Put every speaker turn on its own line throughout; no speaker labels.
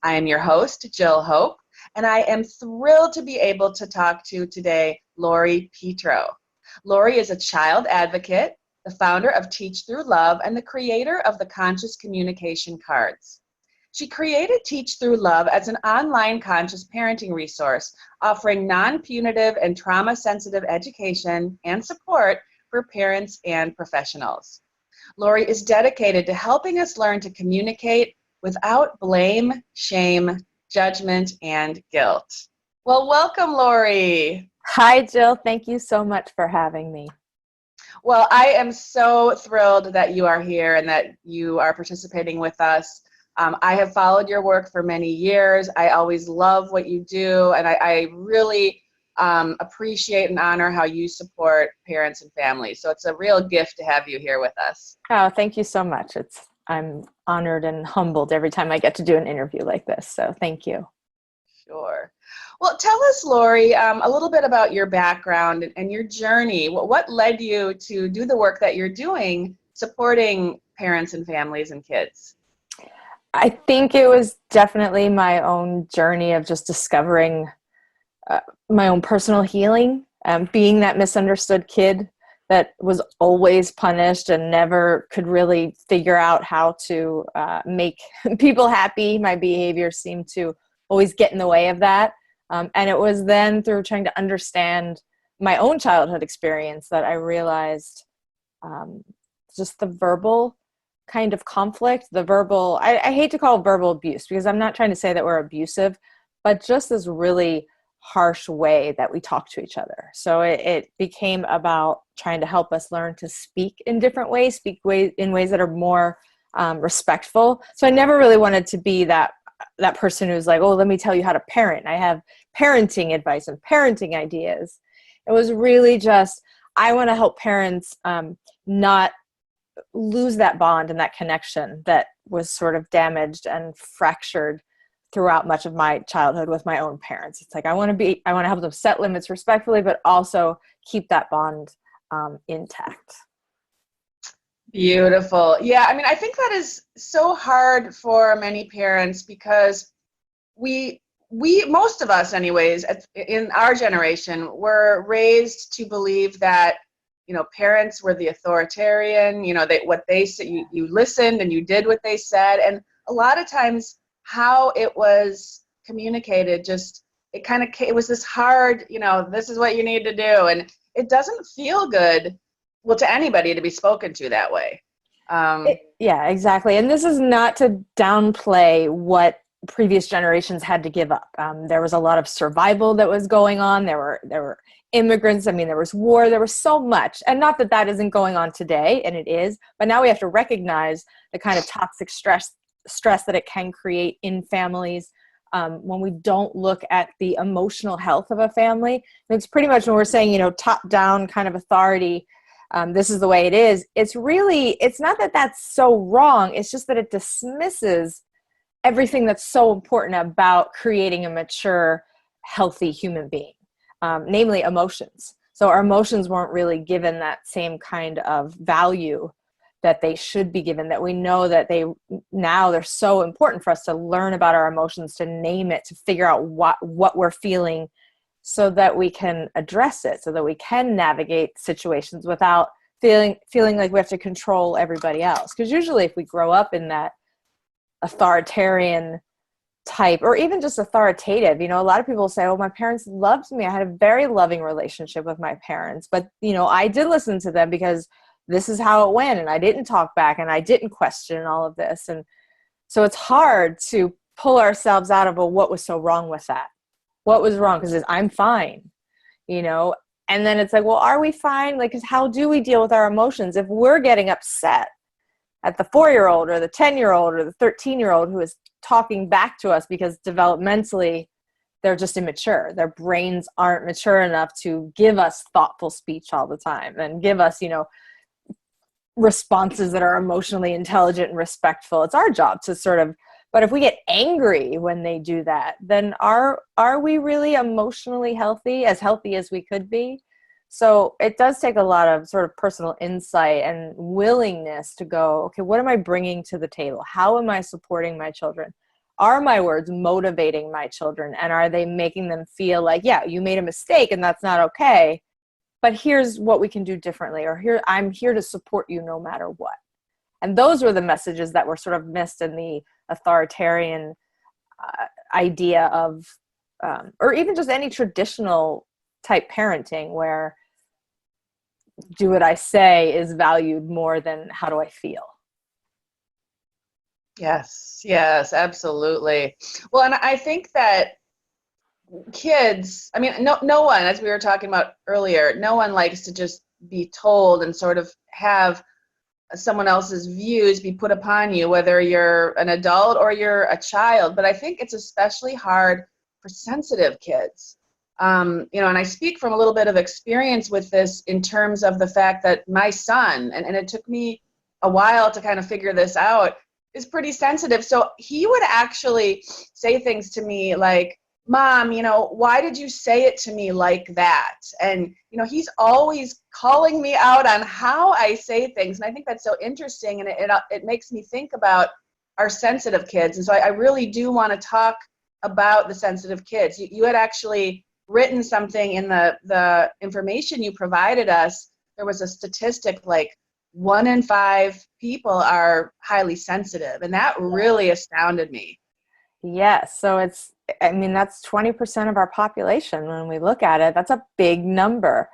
I am your host, Jill Hope, and I am thrilled to be able to talk to today Lori Petro. Lori is a child advocate, the founder of Teach Through Love, and the creator of the Conscious Communication Cards. She created Teach Through Love as an online conscious parenting resource, offering non-punitive and trauma-sensitive education and support for parents and professionals. Lori is dedicated to helping us learn to communicate without blame, shame, judgment, and guilt. Well, welcome, Lori.
Hi, Jill. Thank you so much for having me.
Well, I am so thrilled that you are here and that you are participating with us. I have followed your work for many years. I always love what you do, and I really appreciate and honor how you support parents and families. So it's a real gift to have you here with us.
Oh, thank you so much. I'm honored and humbled every time I get to do an interview like this. So thank you.
Sure. Well, tell us, Lori, a little bit about your background and your journey. What led you to do the work that you're doing, supporting parents and families and kids?
I think it was definitely my own journey of just discovering my own personal healing, being that misunderstood kid that was always punished and never could really figure out how to make people happy. My behavior seemed to always get in the way of that. And it was then through trying to understand my own childhood experience that I realized just the verbal kind of conflict, the verbal, I hate to call it verbal abuse because I'm not trying to say that we're abusive, but just this really harsh way that we talk to each other. So it became about trying to help us learn to speak in different ways, in ways that are more respectful. So I never really wanted to be that person who's like, oh, let me tell you how to parent. I have parenting advice and parenting ideas. It was really just, I want to help parents not lose that bond and that connection that was sort of damaged and fractured throughout much of my childhood with my own parents. It's like, I want to help them set limits respectfully, but also keep that bond intact.
Beautiful. Yeah, I mean, I think that is so hard for many parents because we most of us anyways, in our generation, were raised to believe that, parents were the authoritarian, what they said, you listened and you did what they said. And a lot of times how it was communicated, it was this hard, this is what you need to do. And it doesn't feel good, well, to anybody to be spoken to that way.
Yeah, exactly. And this is not to downplay what previous generations had to give up. There was a lot of survival that was going on. There were immigrants. I mean, there was war. There was so much. And not that that isn't going on today, and it is. But now we have to recognize the kind of toxic stress that it can create in families when we don't look at the emotional health of a family. And it's pretty much when we're saying, top-down kind of authority, this is the way it is. It's not that that's so wrong. It's just that it dismisses everything that's so important about creating a mature, healthy human being, namely emotions. So our emotions weren't really given that same kind of value that they should be given, that we know that they're so important for us to learn about our emotions, to name it, to figure out what we're feeling so that we can address it, so that we can navigate situations without feeling like we have to control everybody else. Because usually if we grow up in that authoritarian type, or even just authoritative, a lot of people say, oh, my parents loved me. I had a very loving relationship with my parents, but I did listen to them because this is how it went, and I didn't talk back, and I didn't question all of this. And so it's hard to pull ourselves out of, well, what was so wrong with that? What was wrong? Because I'm fine, and then it's like, well, are we fine? Like, 'cause how do we deal with our emotions if we're getting upset at the 4-year-old or the 10-year-old or the 13-year-old who is talking back to us because developmentally they're just immature. Their brains aren't mature enough to give us thoughtful speech all the time and give us, responses that are emotionally intelligent and respectful. It's our job to but if we get angry when they do that, then are we really emotionally healthy as we could be? So it does take a lot of sort of personal insight and willingness to go, okay, what am I bringing to the table? How am I supporting my children? are my words motivating my children? And are they making them feel like, yeah, you made a mistake and that's not okay, but here's what we can do differently, or here, I'm here to support you no matter what. And those were the messages that were sort of missed in the authoritarian idea of, or even just any traditional type parenting where do what I say is valued more than how do I feel.
Yes, yes, absolutely. Well, and I think that kids, I mean, no one, as we were talking about earlier, no one likes to just be told and sort of have someone else's views be put upon you, whether you're an adult or you're a child. But I think it's especially hard for sensitive kids. You know, and I speak from a little bit of experience with this in terms of the fact that my son, and it took me a while to kind of figure this out, is pretty sensitive. So he would actually say things to me like, Mom, you know, why did you say it to me like that? And, you know, he's always calling me out on how I say things. And I think that's so interesting. And it makes me think about our sensitive kids. And so I really do want to talk about the sensitive kids. You had actually written something in the information you provided us. There was a statistic like 1 in 5 people are highly sensitive. And that really astounded me.
Yes. So I mean, that's 20% of our population when we look at it. That's a big number.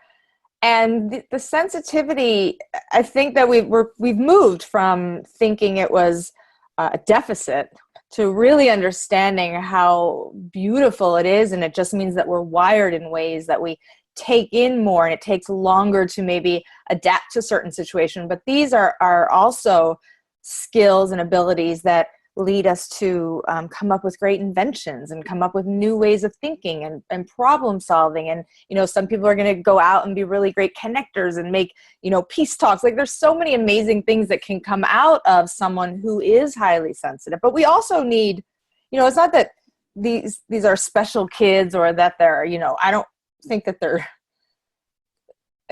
And the sensitivity, I think that we've moved from thinking it was a deficit to really understanding how beautiful it is. And it just means that we're wired in ways that we take in more, and it takes longer to maybe adapt to certain situations. But these are also skills and abilities that lead us to come up with great inventions and come up with new ways of thinking and problem solving. And, you know, some people are going to go out and be really great connectors and make, you know, peace talks. Like there's so many amazing things that can come out of someone who is highly sensitive. But we also need, you know, it's not that these are special kids or that they're, you know, I don't think that they're,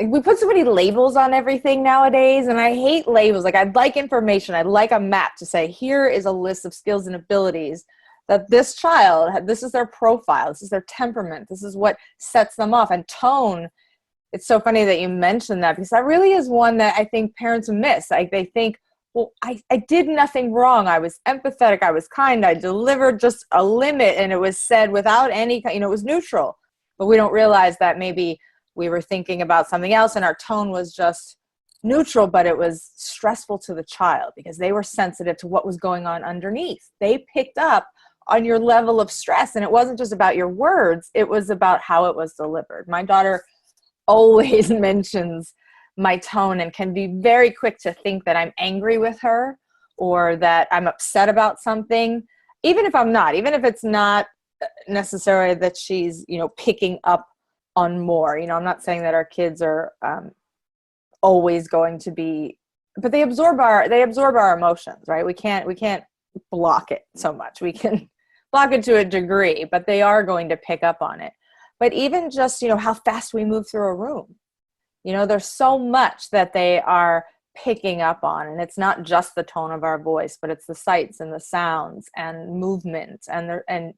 we put so many labels on everything nowadays, and I hate labels. Like, I'd like information. I'd like a map to say, here is a list of skills and abilities that this child, this is their profile, this is their temperament, this is what sets them off. And tone, it's so funny that you mentioned that, because that really is one that I think parents miss. Like, they think, well, I did nothing wrong. I was empathetic. I was kind. I delivered just a limit, and it was said without any, you know, it was neutral. But we don't realize that maybe we were thinking about something else and our tone was just neutral, but it was stressful to the child because they were sensitive to what was going on underneath. They picked up on your level of stress, and it wasn't just about your words, it was about how it was delivered. My daughter always mentions my tone and can be very quick to think that I'm angry with her or that I'm upset about something, even if I'm not, even if it's not necessarily that she's, you know, picking up on more. You know, I'm not saying that our kids are always going to be, but they absorb our emotions, right? We can't block it so much. We can block it to a degree, but they are going to pick up on it. But even just, you know, how fast we move through a room, you know, there's so much that they are picking up on, and it's not just the tone of our voice, but it's the sights and the sounds and movement, and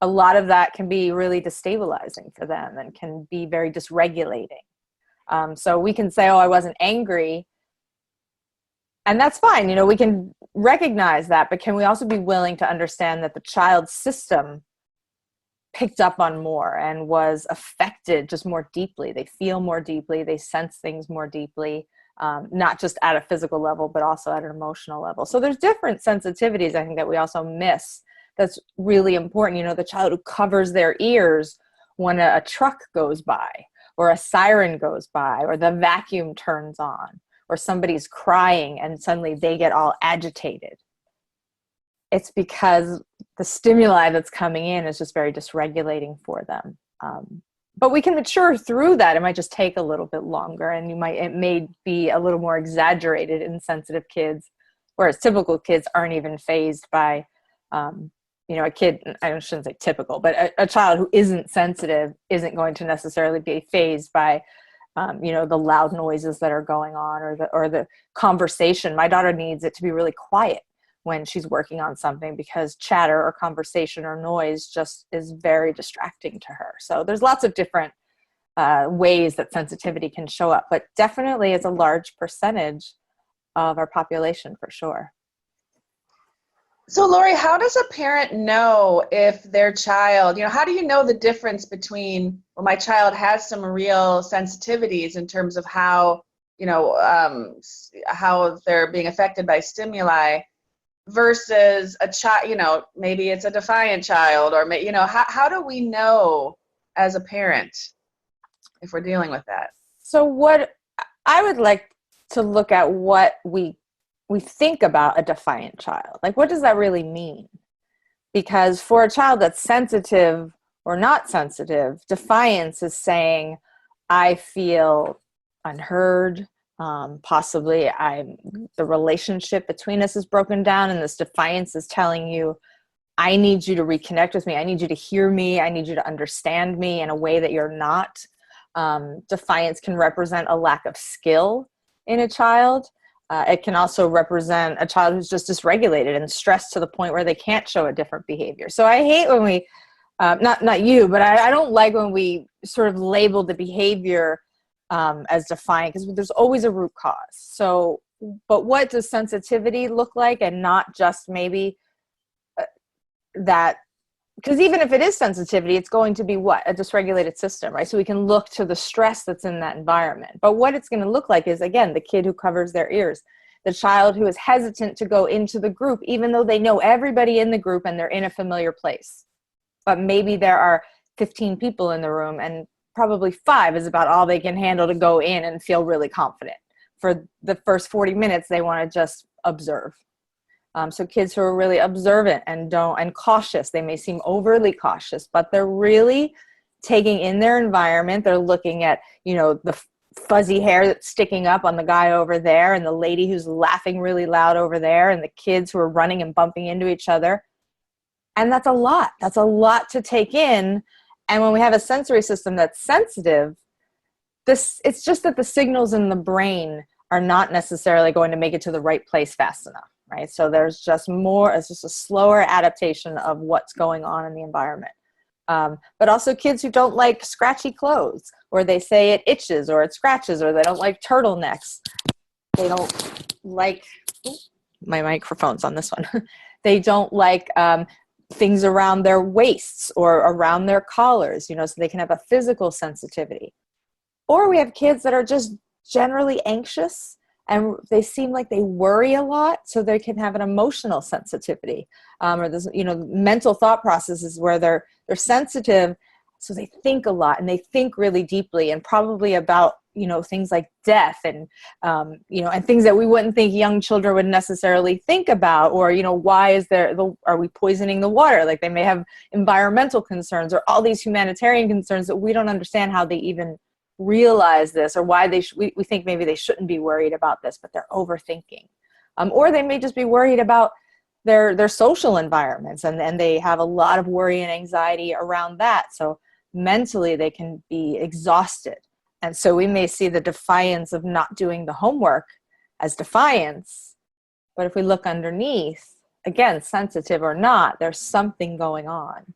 a lot of that can be really destabilizing for them and can be very dysregulating. So we can say, oh, I wasn't angry. And that's fine. You know, we can recognize that, but can we also be willing to understand that the child's system picked up on more and was affected just more deeply? They feel more deeply. They sense things more deeply, not just at a physical level, but also at an emotional level. So there's different sensitivities, I think, that we also miss. That's really important. You know, the child who covers their ears when a truck goes by or a siren goes by or the vacuum turns on or somebody's crying and suddenly they get all agitated. It's because the stimuli that's coming in is just very dysregulating for them. But we can mature through that. It might just take a little bit longer, and it may be a little more exaggerated in sensitive kids, whereas typical kids aren't even fazed by you know, a kid, I shouldn't say typical, but a child who isn't sensitive isn't going to necessarily be fazed by, you know, the loud noises that are going on or the conversation. My daughter needs it to be really quiet when she's working on something, because chatter or conversation or noise just is very distracting to her. So there's lots of different ways that sensitivity can show up, but definitely it's a large percentage of our population for sure.
So Lori, how does a parent know if their child, how do you know the difference between, well, my child has some real sensitivities in terms of how, how they're being affected by stimuli versus a child, maybe it's a defiant child, or, how do we know as a parent if we're dealing with that?
So what I would like to look at what we think about a defiant child. Like, what does that really mean? Because for a child that's sensitive or not sensitive, defiance is saying, I feel unheard. Possibly the relationship between us is broken down, and this defiance is telling you, I need you to reconnect with me. I need you to hear me. I need you to understand me in a way that you're not. Defiance can represent a lack of skill in a child. It can also represent a child who's just dysregulated and stressed to the point where they can't show a different behavior. So I hate when we, not you, but I don't like when we sort of label the behavior as defiant, because there's always a root cause. So, but what does sensitivity look like, and not just maybe that, because even if it is sensitivity, it's going to be what? A dysregulated system, right? So we can look to the stress that's in that environment. But what it's going to look like is, again, the kid who covers their ears, the child who is hesitant to go into the group, even though they know everybody in the group and they're in a familiar place. But maybe there are 15 people in the room, and probably 5 is about all they can handle to go in and feel really confident. For the first 40 minutes, they want to just observe. So kids who are really observant and cautious, they may seem overly cautious, but they're really taking in their environment. They're looking at, the fuzzy hair that's sticking up on the guy over there, and the lady who's laughing really loud over there, and the kids who are running and bumping into each other. And that's a lot. That's a lot to take in. And when we have a sensory system that's sensitive, it's just that the signals in the brain are not necessarily going to make it to the right place fast enough. Right? So there's just it's just a slower adaptation of what's going on in the environment. But also kids who don't like scratchy clothes, or they say it itches or it scratches, or they don't like turtlenecks. They don't like, my microphone's on this one. They don't like things around their waists or around their collars, so they can have a physical sensitivity. Or we have kids that are just generally anxious, and they seem like they worry a lot, so they can have an emotional sensitivity, or this, mental thought processes where they're sensitive, so they think a lot and they think really deeply, and probably about things like death and and things that we wouldn't think young children would necessarily think about, or why are we poisoning the water? Like, they may have environmental concerns or all these humanitarian concerns that we don't understand how they even realize this, or why we think maybe they shouldn't be worried about this, but they're overthinking. Or they may just be worried about their social environments, and they have a lot of worry and anxiety around that. So mentally they can be exhausted. And so we may see the defiance of not doing the homework as defiance, but if we look underneath, again, sensitive or not, there's something going on.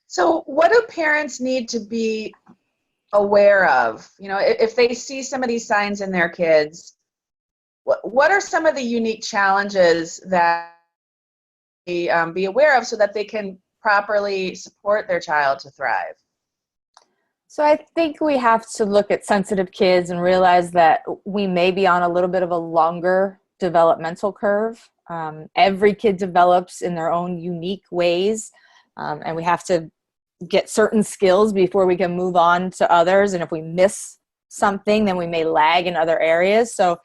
So what do parents need to be aware of? If they see some of these signs in their kids, what are some of the unique challenges that they be aware of so that they can properly support their child to thrive?
So I think we have to look at sensitive kids and realize that we may be on a little bit of a longer developmental curve. Every kid develops in their own unique ways, and we have to get certain skills before we can move on to others. And if we miss something, then we may lag in other areas. So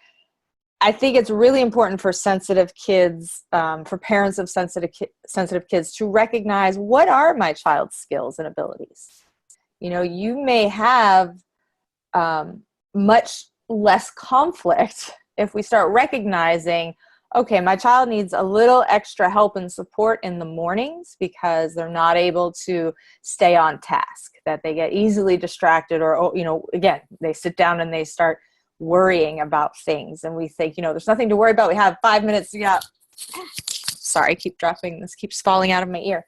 I think it's really important for sensitive kids, for parents of sensitive kids, to recognize, what are my child's skills and abilities? You may have much less conflict if we start recognizing, okay, my child needs a little extra help and support in the mornings because they're not able to stay on task, that they get easily distracted, or, again, they sit down and they start worrying about things. And we think, there's nothing to worry about. We have 5 minutes to get. Sorry, I keep dropping. This keeps falling out of my ear.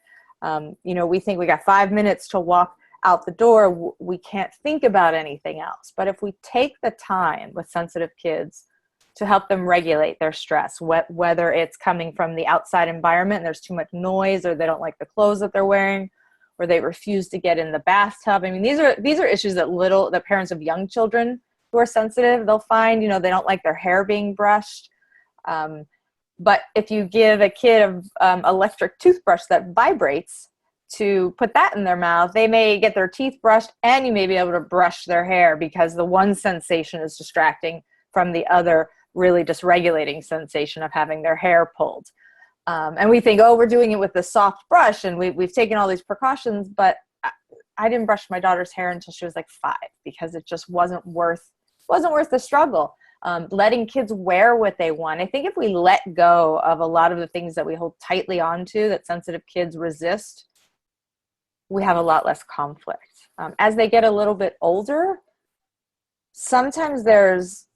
We think we got 5 minutes to walk out the door. We can't think about anything else. But if we take the time with sensitive kids to help them regulate their stress, whether it's coming from the outside environment and there's too much noise, or they don't like the clothes that they're wearing, or they refuse to get in the bathtub. I mean, these are issues that parents of young children who are sensitive, they'll find, they don't like their hair being brushed. But if you give a kid an electric toothbrush that vibrates, to put that in their mouth, they may get their teeth brushed, and you may be able to brush their hair because the one sensation is distracting from the other really dysregulating sensation of having their hair pulled. And we think, we're doing it with the soft brush, and we've taken all these precautions, but I didn't brush my daughter's hair until she was like 5 because it just wasn't worth the struggle. Letting kids wear what they want. I think if we let go of a lot of the things that we hold tightly onto that sensitive kids resist, we have a lot less conflict. As they get a little bit older, sometimes there's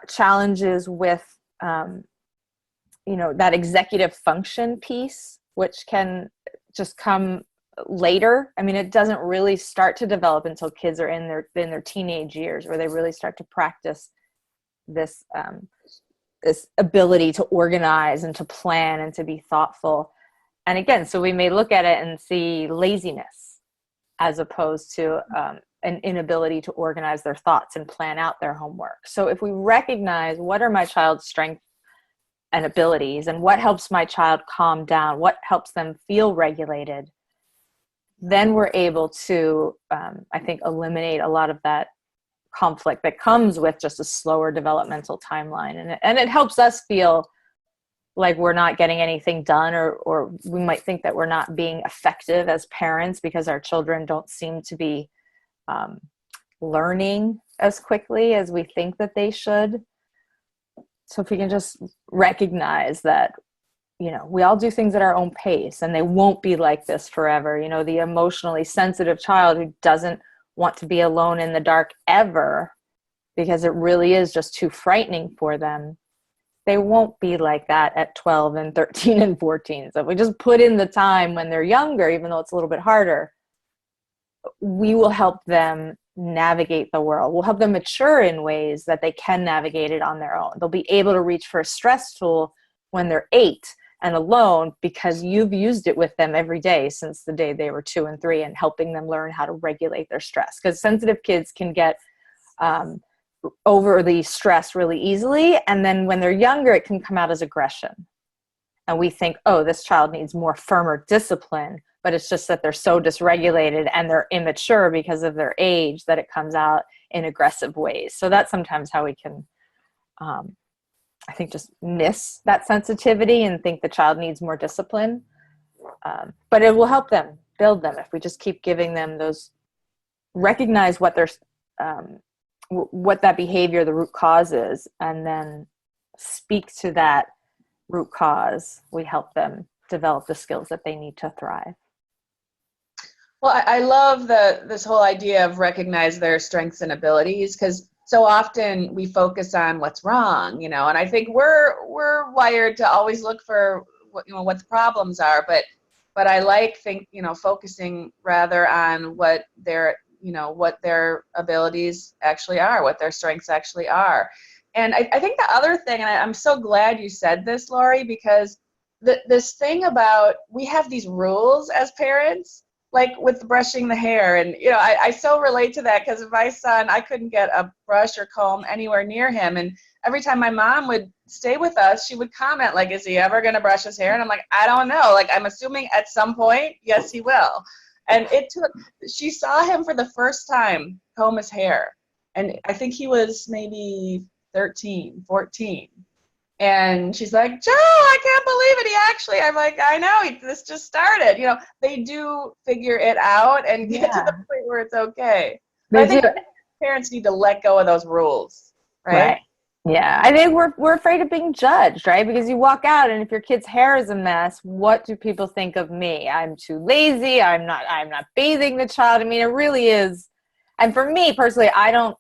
challenges with, that executive function piece, which can just come later. I mean, it doesn't really start to develop until kids are in their teenage years, where they really start to practice this ability to organize and to plan and to be thoughtful. And again, so we may look at it and see laziness as opposed to an inability to organize their thoughts and plan out their homework. So if we recognize what are my child's strengths and abilities, and what helps my child calm down, what helps them feel regulated, then we're able to, I think, eliminate a lot of that conflict that comes with just a slower developmental timeline. And it helps us feel like we're not getting anything done, or we might think that we're not being effective as parents because our children don't seem to be learning as quickly as we think that they should. So if we can just recognize that, we all do things at our own pace, and they won't be like this forever. The emotionally sensitive child who doesn't want to be alone in the dark ever because it really is just too frightening for them, they won't be like that at 12 and 13 and 14. So if we just put in the time when they're younger, even though it's a little bit harder, we will help them navigate the world. We'll help them mature in ways that they can navigate it on their own. They'll be able to reach for a stress tool when they're 8 and alone because you've used it with them every day since the day they were 2 and 3, and helping them learn how to regulate their stress. Because sensitive kids can get overly stressed really easily, and then when they're younger, it can come out as aggression. And we think, this child needs more firmer discipline, but it's just that they're so dysregulated and they're immature because of their age that it comes out in aggressive ways. So that's sometimes how we can, I think, just miss that sensitivity and think the child needs more discipline. But it will help them build them if we just keep giving them those, recognize what they're, what that behavior, the root cause is, and then speak to that root cause. We help them develop the skills that they need to thrive.
Well, I love this whole idea of recognize their strengths and abilities, because so often we focus on what's wrong, and I think we're wired to always look for what the problems are, but I like focusing rather on what their abilities actually are, what their strengths actually are. And I think the other thing, and I'm so glad you said this, Lori, because this thing about, we have these rules as parents, like with brushing the hair, and I so relate to that, because my son, I couldn't get a brush or comb anywhere near him, and every time my mom would stay with us, she would comment like, is he ever going to brush his hair? And I'm like, I don't know, like, I'm assuming at some point, yes, he will. And she saw him for the first time comb his hair, and I think he was maybe 13, 14. And she's like, Joe, I can't believe it. I'm like, I know, this just started. They do figure it out and get to the point where it's okay. But I think parents need to let go of those rules, right?
Yeah, I think we're afraid of being judged, right? Because you walk out, and if your kid's hair is a mess, what do people think of me? I'm too lazy. I'm not bathing the child. I mean, it really is. And for me personally, I don't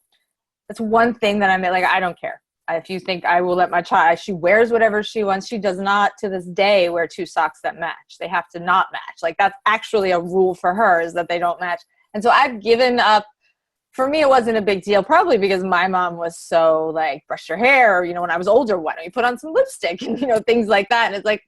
That's one thing that I'm like, I don't care. If you think I will let my child, she wears whatever she wants. She does not to this day wear two socks that match. They have to not match. Like that's actually a rule for her, is that they don't match. And so I've given up. For me, it wasn't a big deal, probably because my mom was so like, brush your hair, or, when I was older, why don't you put on some lipstick and, things like that. And it's like,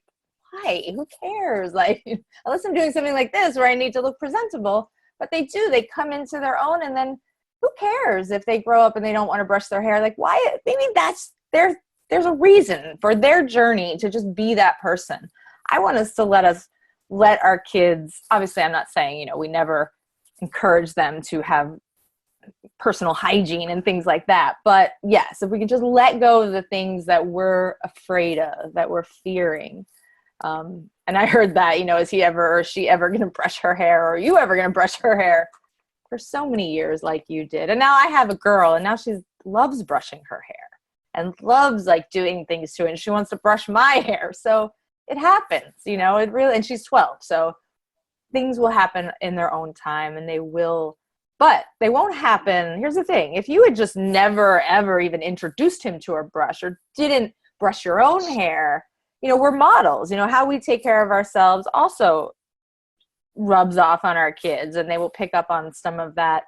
why? Who cares? Like, unless I'm doing something like this where I need to look presentable. But they do. They come into their own, and then who cares if they grow up and they don't want to brush their hair? Like, why? Maybe that's there's a reason for their journey to just be that person. I want us to let our kids, obviously I'm not saying, we never encourage them to have personal hygiene and things like that. But yes, if we can just let go of the things that we're afraid of, that we're fearing. And I heard that, is he ever or she ever going to brush her hair, or are you ever going to brush her hair, for so many years like you did. And now I have a girl, and now she loves brushing her hair and loves like doing things to it. And she wants to brush my hair. So it happens, it really, and she's 12. So things will happen in their own time, and they will, but they won't happen. Here's the thing. If you had just never, ever even introduced him to a brush, or didn't brush your own hair, we're models. How we take care of ourselves also rubs off on our kids, and they will pick up on some of that,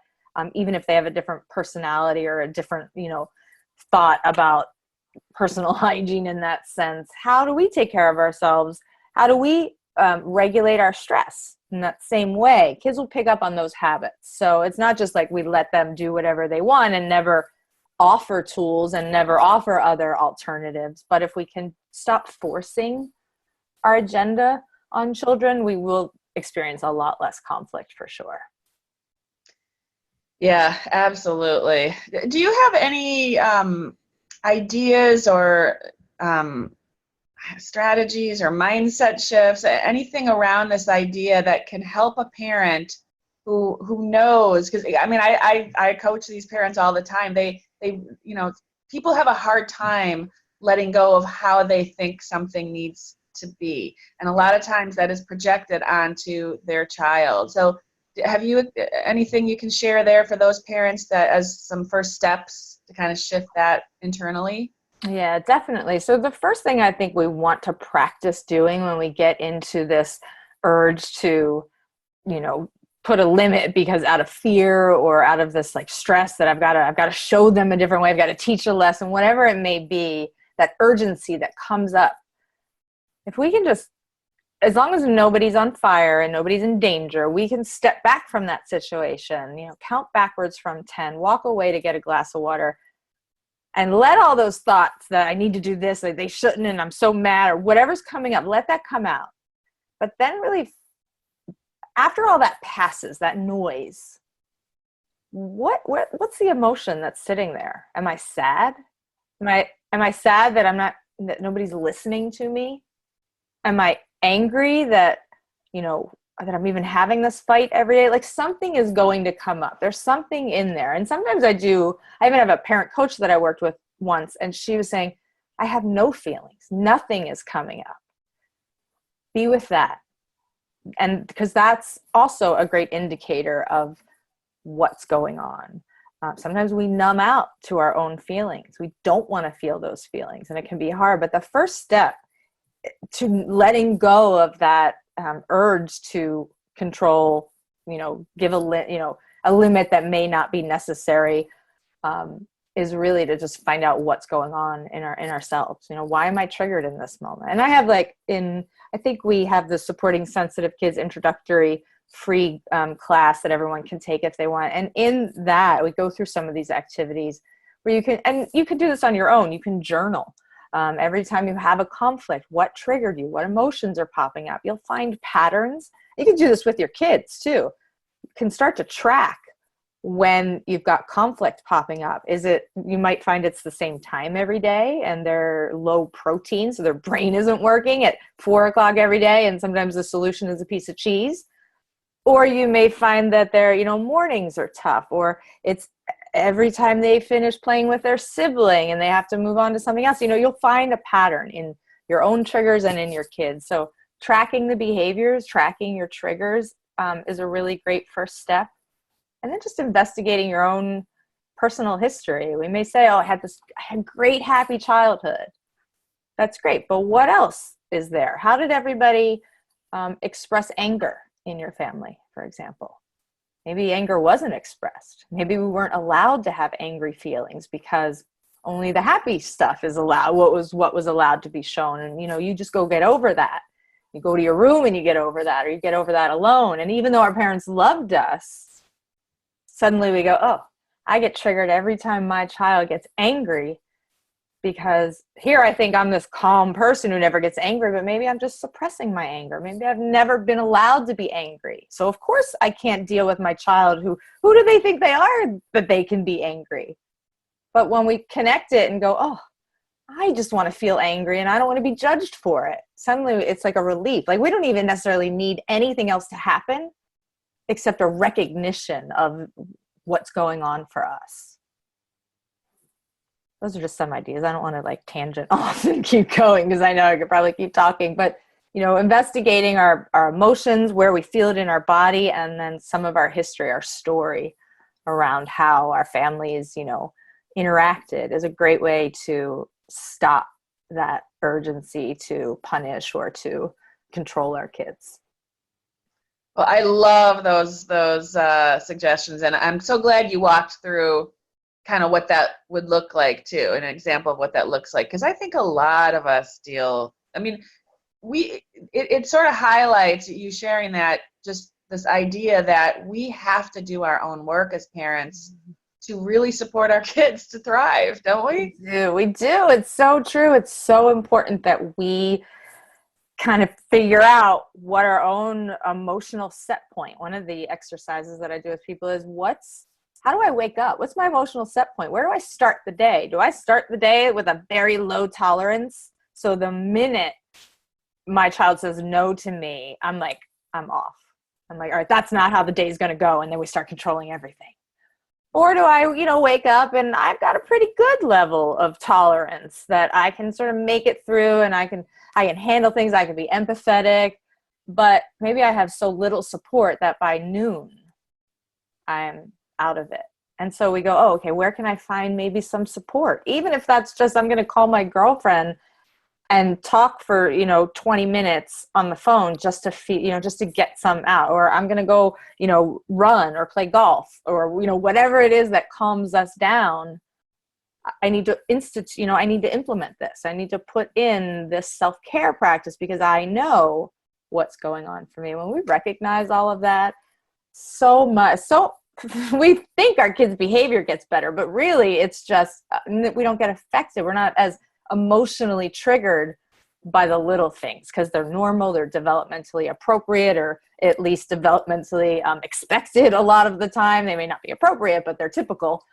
even if they have a different personality or a different, thought about personal hygiene in that sense. How do we take care of ourselves? How do we regulate our stress in that same way? Kids will pick up on those habits. So it's not just like we let them do whatever they want and never offer tools and never offer other alternatives. But if we can stop forcing our agenda on children, we will experience a lot less conflict for sure.
Yeah, absolutely. Do you have any ideas or strategies or mindset shifts, anything around this idea that can help a parent who knows? Because I coach these parents all the time. They people have a hard time letting go of how they think something needs to be, and a lot of times that is projected onto their child. So have you anything you can share there for those parents that as some first steps to kind of shift that internally?
Yeah, definitely. So the first thing I think we want to practice doing when we get into this urge to, put a limit because out of fear or out of this like stress that I've got to show them a different way, I've got to teach a lesson, whatever it may be, that urgency that comes up. If we can just, as long as nobody's on fire and nobody's in danger, we can step back from that situation, count backwards from 10, walk away to get a glass of water, and let all those thoughts that I need to do this, like they shouldn't, and I'm so mad, or whatever's coming up, let that come out. But then really, after all that passes, that noise, what's the emotion that's sitting there? Am I sad? Am I sad that that nobody's listening to me? Am I angry that, that I'm even having this fight every day? Like something is going to come up. There's something in there. And sometimes I even have a parent coach that I worked with once, and she was saying, I have no feelings. Nothing is coming up. Be with that. And because that's also a great indicator of what's going on. Sometimes we numb out to our own feelings. We don't want to feel those feelings, and it can be hard. But the first step to letting go of that urge to control, give a limit that may not be necessary, is really to just find out what's going on in ourselves. Why am I triggered in this moment? And I have I think we have the Supporting Sensitive Kids introductory free class that everyone can take if they want. And in that, we go through some of these activities where you can do this on your own. You can journal. Every time you have a conflict, what triggered you? What emotions are popping up? You'll find patterns. You can do this with your kids too. You can start to track when you've got conflict popping up. You might find it's the same time every day and they're low protein, so their brain isn't working at 4:00 every day, and sometimes the solution is a piece of cheese. Or you may find that their, mornings are tough, or it's every time they finish playing with their sibling and they have to move on to something else. You'll find a pattern in your own triggers and in your kids. So tracking the behaviors, tracking your triggers is a really great first step. And then just investigating your own personal history. We may say, oh, I had great, happy childhood. That's great. But what else is there? How did everybody express anger in your family, for example? Maybe anger wasn't expressed. Maybe we weren't allowed to have angry feelings because only the happy stuff is allowed, what was allowed to be shown. And, you just go get over that. You go to your room and you get over that, or you get over that alone. And even though our parents loved us, suddenly we go, oh, I get triggered every time my child gets angry, because here I think I'm this calm person who never gets angry, but maybe I'm just suppressing my anger. Maybe I've never been allowed to be angry. So of course I can't deal with my child who do they think they are that they can be angry? But when we connect it and go, oh, I just want to feel angry and I don't want to be judged for it, suddenly it's like a relief. Like we don't even necessarily need anything else to happen except a recognition of what's going on for us. Those are just some ideas. I don't want to like tangent off and keep going because I know I could probably keep talking, but investigating our emotions, where we feel it in our body, and then some of our history, our story around how our families, interacted is a great way to stop that urgency to punish or to control our kids.
Well, I love those suggestions, and I'm so glad you walked through kind of what that would look like too, an example of what that looks like, because I think a lot of us it sort of highlights you sharing that, just this idea that we have to do our own work as parents to really support our kids to thrive, don't we?
We do. It's so true. It's so important that we kind of figure out what our own emotional set point. One of the exercises that I do with people is how do I wake up? What's my emotional set point? Where do I start the day? Do I start the day with a very low tolerance? So the minute my child says no to me, I'm off. I'm like, all right, that's not how the day's going to go. And then we start controlling everything. Or do I, wake up and I've got a pretty good level of tolerance that I can sort of make it through, and I can handle things. I can be empathetic, but maybe I have so little support that by noon I'm out of it. And so we go, oh, okay, where can I find maybe some support? Even if that's just, I'm going to call my girlfriend and talk for, 20 minutes on the phone just to feel, just to get some out. Or I'm going to go, run or play golf, or, whatever it is that calms us down. I need to I need to implement this. I need to put in this self-care practice because I know what's going on for me. When we recognize all of that, we think our kids' behavior gets better, but really it's just we don't get affected. We're not as emotionally triggered by the little things because they're normal, they're developmentally appropriate, or at least developmentally expected a lot of the time. They may not be appropriate, but they're typical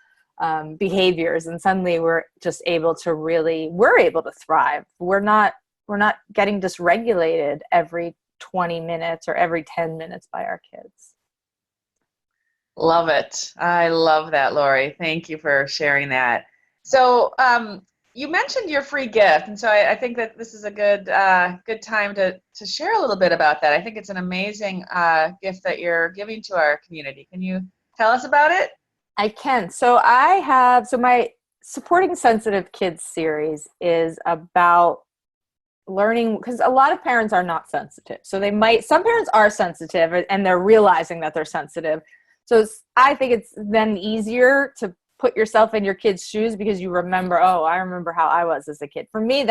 behaviors. And suddenly we're able to thrive. We're not getting dysregulated every 20 minutes or every 10 minutes by our kids.
Love it. I love that, Lori. Thank you for sharing that. So you mentioned your free gift, and so I think that this is a good time to share a little bit about that. I think it's an amazing gift that you're giving to our community. Can you tell us about it?
I can. So my Supporting Sensitive Kids series is about learning, because a lot of parents are not sensitive. So some parents are sensitive and they're realizing that they're sensitive. So I think it's then easier to put yourself in your kid's shoes because you remember, oh, I remember how I was as a kid. For me,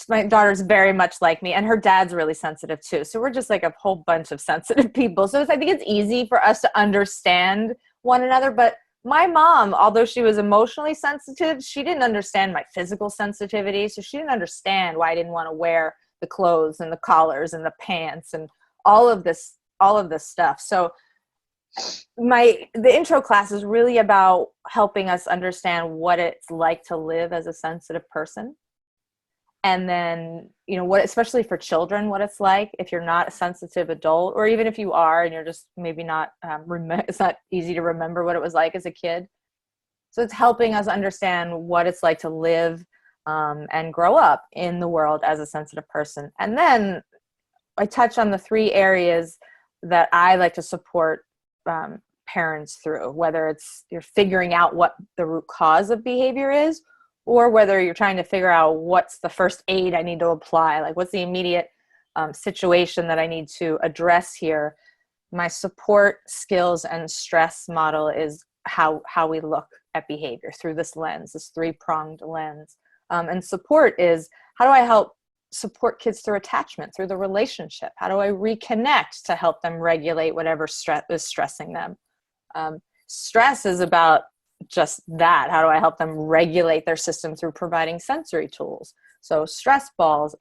my daughter's very much like me, and her dad's really sensitive too. So we're just like a whole bunch of sensitive people. So I think it's easy for us to understand one another. But my mom, although she was emotionally sensitive, she didn't understand my physical sensitivity. So she didn't understand why I didn't want to wear the clothes and the collars and the pants and all of this stuff. So the intro class is really about helping us understand what it's like to live as a sensitive person. And then, especially for children, what it's like if you're not a sensitive adult, or even if you are and you're just maybe not, it's not easy to remember what it was like as a kid. So it's helping us understand what it's like to live and grow up in the world as a sensitive person. And then I touch on the 3 areas that I like to support parents through, whether it's you're figuring out what the root cause of behavior is, or whether you're trying to figure out what's the first aid I need to apply, like what's the immediate situation that I need to address here. My support, skills, and stress model is how we look at behavior through this lens, this three-pronged lens. And support is, how do I help support kids through attachment, through the relationship? How do I reconnect to help them regulate whatever stress is stressing them? Stress is about just that. How do I help them regulate their system through providing sensory tools? So stress balls,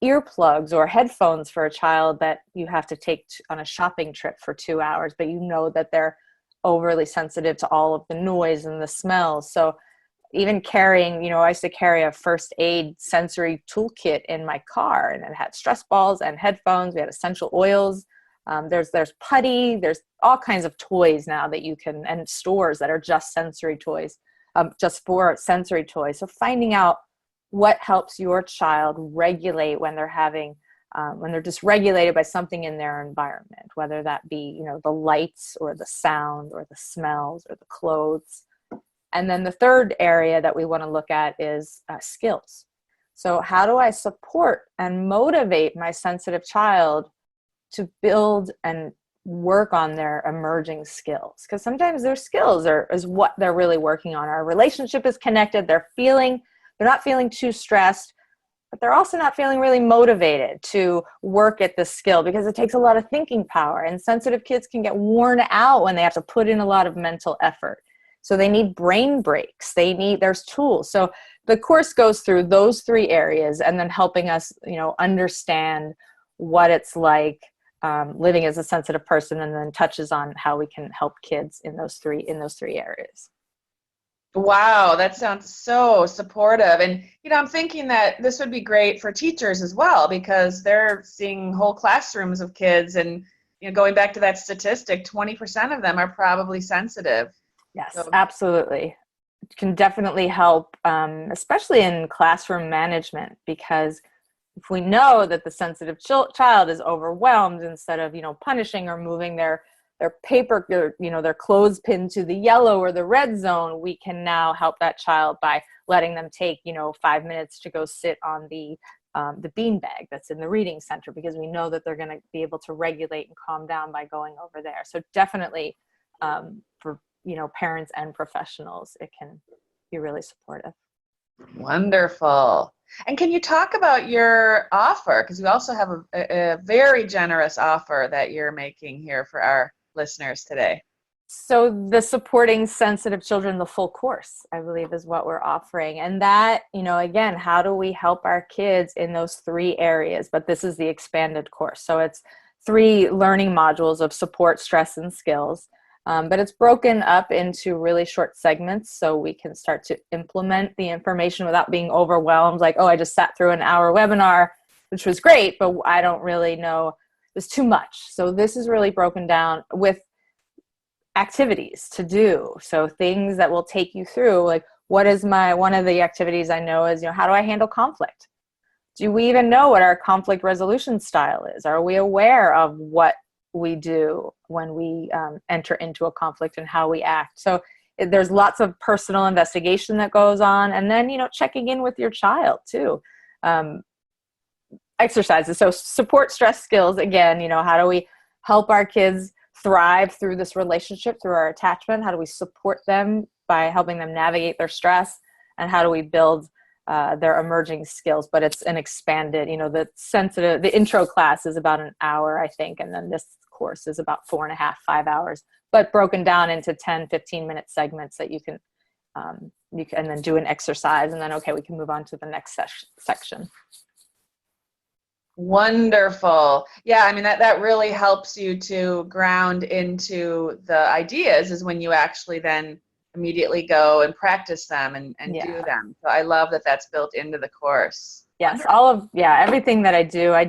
earplugs or headphones for a child that you have to take on a shopping trip for 2 hours, but you know that they're overly sensitive to all of the noise and the smells. So even carrying, I used to carry a first aid sensory toolkit in my car, and it had stress balls and headphones. We had essential oils. There's putty. There's all kinds of toys now that you can, and stores that are just sensory toys, just for sensory toys. So finding out what helps your child regulate when they're having, when they're dysregulated by something in their environment, whether that be, the lights or the sound or the smells or the clothes. And then the third area that we want to look at is skills. So how do I support and motivate my sensitive child to build and work on their emerging skills? Because sometimes their skills is what they're really working on. Our relationship is connected. They're not feeling too stressed, but they're also not feeling really motivated to work at this skill because it takes a lot of thinking power. And sensitive kids can get worn out when they have to put in a lot of mental effort. So they need brain breaks. There's tools. So the course goes through those three areas and then helping us, understand what it's like living as a sensitive person, and then touches on how we can help kids in those three areas.
Wow, that sounds so supportive. And, I'm thinking that this would be great for teachers as well, because they're seeing whole classrooms of kids, and, going back to that statistic, 20% of them are probably sensitive.
Yes, absolutely. It can definitely help, especially in classroom management, because if we know that the sensitive child is overwhelmed, instead of, punishing or moving their paper, their clothespin to the yellow or the red zone, we can now help that child by letting them take, 5 minutes to go sit on the beanbag that's in the reading center, because we know that they're going to be able to regulate and calm down by going over there. So definitely for parents and professionals, it can be really supportive.
Wonderful. And can you talk about your offer? Because we also have a very generous offer that you're making here for our listeners today.
So the Supporting Sensitive Children, the full course, I believe, is what we're offering. And that, again, how do we help our kids in those three areas? But this is the expanded course. So it's 3 learning modules of support, stress, and skills. But it's broken up into really short segments, so we can start to implement the information without being overwhelmed. Like, oh, I just sat through an hour webinar, which was great, but I don't really know. It was too much. So this is really broken down with activities to do. So things that will take you through, like, one of the activities I know is, how do I handle conflict? Do we even know what our conflict resolution style is? Are we aware of what we do when we enter into a conflict and how we act? So there's lots of personal investigation that goes on, and then checking in with your child too. Exercises. So support, stress, skills. Again, how do we help our kids thrive through this relationship, through our attachment? How do we support them by helping them navigate their stress? And how do we build their emerging skills? But it's an expanded, the intro class is about an hour, I think, and then this course is about 4.5, 5 hours, but broken down into 10, 15-minute segments that you can and then do an exercise, and then, okay, we can move on to the next section.
Wonderful. Yeah, I mean, that really helps you to ground into the ideas, is when you actually then immediately go and practice them and do them. So I love that that's built into the course.
Yes, everything that I do, I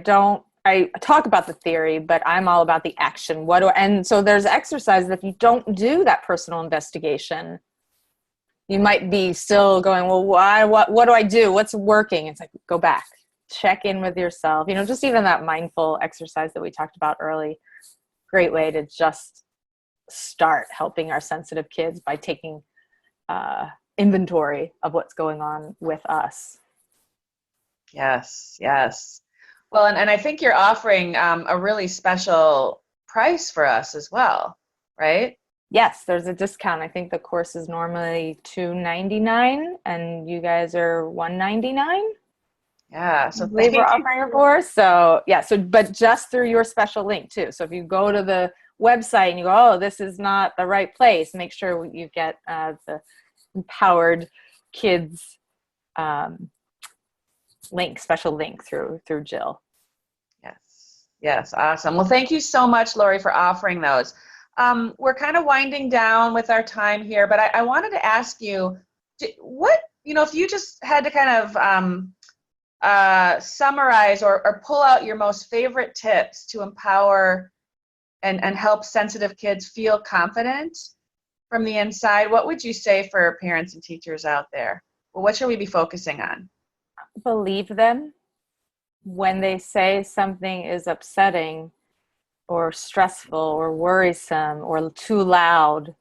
talk about the theory, but I'm all about the action. And so there's exercises. If you don't do that personal investigation, you might be still going, well, why? What do I do? What's working? It's like, go back, check in with yourself. Just even that mindful exercise that we talked about early, great way to just start helping our sensitive kids by taking inventory of what's going on with us.
Yes, yes. Well, and I think you're offering a really special price for us as well, right?
Yes, there's a discount. I think the course is normally $299 and you guys are $199.
Yeah,
I
so
believe we're
thank you.
offering it for. So yeah, so but just through your special link too. So if you go to the website and you go, oh, this is not the right place, make sure you get the empowered kids link, special link through Jill.
Yes, yes, awesome. Well, thank you so much, Lori, for offering those. We're kind of winding down with our time here, but I wanted to ask you, what, if you just had to kind of summarize or pull out your most favorite tips to empower and help sensitive kids feel confident from the inside, what would you say for parents and teachers out there? Well, what should we be focusing on?
Believe them when they say something is upsetting or stressful or worrisome or too loud.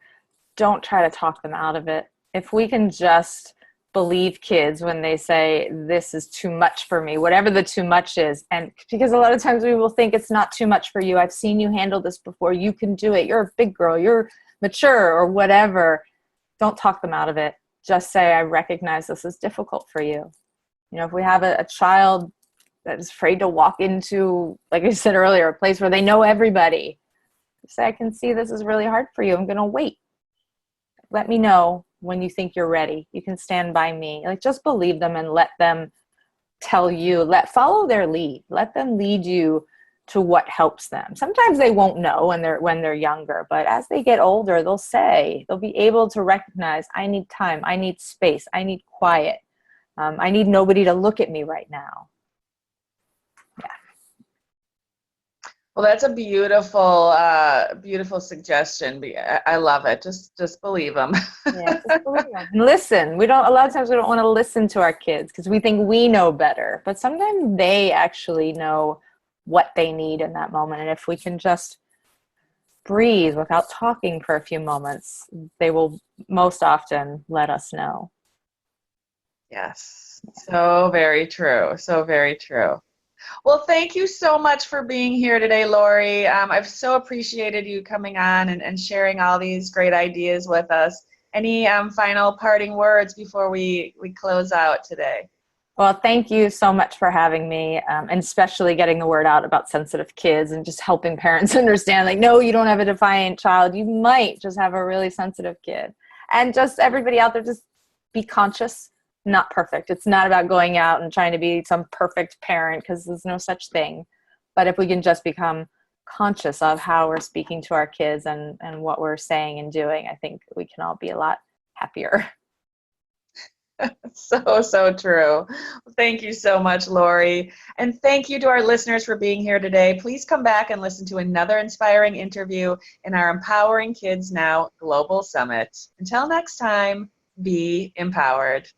Don't try to talk them out of it. If we can just believe kids when they say, this is too much for me, whatever the too much is. And because a lot of times we will think it's not too much for you. I've seen you handle this before. You can do it. You're a big girl. You're mature or whatever. Don't talk them out of it. Just say, I recognize this is difficult for you. If we have a child that is afraid to walk into, like I said earlier, a place where they know everybody, say, I can see this is really hard for you. I'm going to wait. Let me know when you think you're ready. You can stand by me. Like, just believe them and let them tell you, follow their lead. Let them lead you to what helps them. Sometimes they won't know when they're younger, but as they get older, they'll be able to recognize, I need time, I need space, I need quiet. I need nobody to look at me right now. Yeah.
Well, that's a beautiful, beautiful suggestion. I love it. Just believe them.
Yeah, just believe them. And listen. A lot of times we don't want to listen to our kids because we think we know better, but sometimes they actually know what they need in that moment. And if we can just breathe without talking for a few moments, they will most often let us know.
Yes, so very true. So very true. Well, thank you so much for being here today, Lori. I've so appreciated you coming on and sharing all these great ideas with us. Any final parting words before we close out today?
Well, thank you so much for having me, and especially getting the word out about sensitive kids and just helping parents understand, like, no, you don't have a defiant child. You might just have a really sensitive kid. And just everybody out there, just be conscious, not perfect. It's not about going out and trying to be some perfect parent because there's no such thing. But if we can just become conscious of how we're speaking to our kids and what we're saying and doing, I think we can all be a lot happier.
So true. Thank you so much, Lori. And thank you to our listeners for being here today. Please come back and listen to another inspiring interview in our Empowering Kids Now Global Summit. Until next time, be empowered.